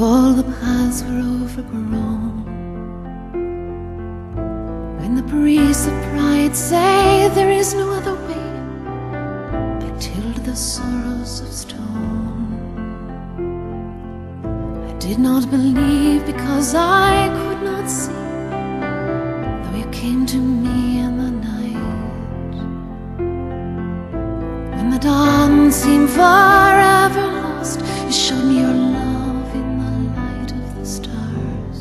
all the paths were overgrown, when the priests of pride say there is no other way, I tilled the sorrows of stone. I did not believe because I could not see, though you came to me in the night. When the dawn seemed forever lost, you showed me your love in the light of the stars.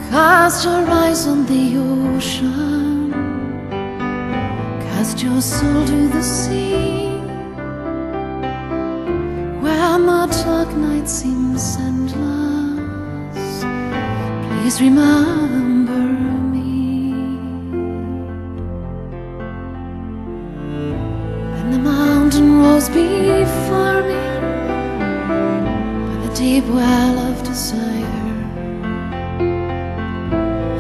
Cast your eyes on the ocean, cast your soul to the sea, where the dark night seems endless. Please remember me. When the mountain rose before me by the deep well of desire,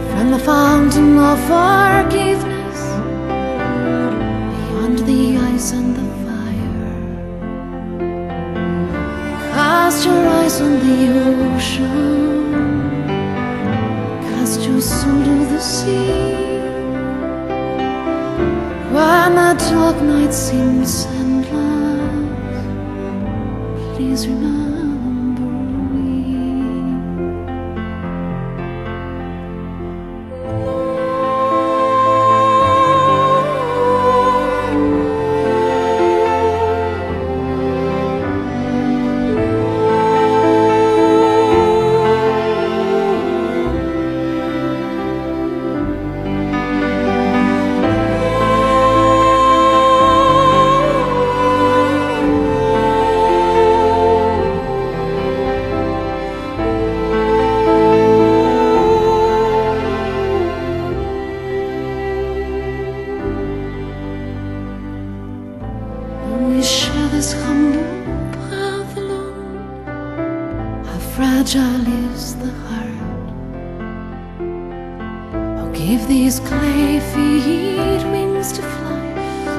from the fountain of forgiveness, beyond the ice and the fire, cast your eyes on the ocean, cast your soul to the sea, when the dark night seems endless. Please remember me. We share this humble path alone. How fragile is the heart. Oh, give these clay feet wings to fly,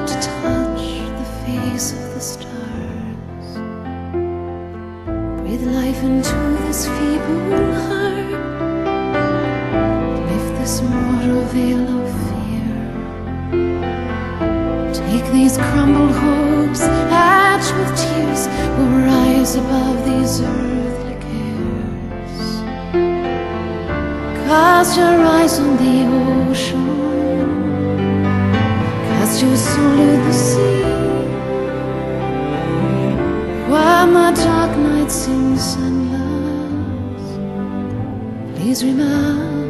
to touch the face of the stars. Breathe life into this feeble heart, lift this mortal veil of fear. Take these crumbled hopes, etched with tears, will rise above these earthly cares. Cast your eyes on the ocean, cast your soul to the sea, when the dark night seems endless. Please remember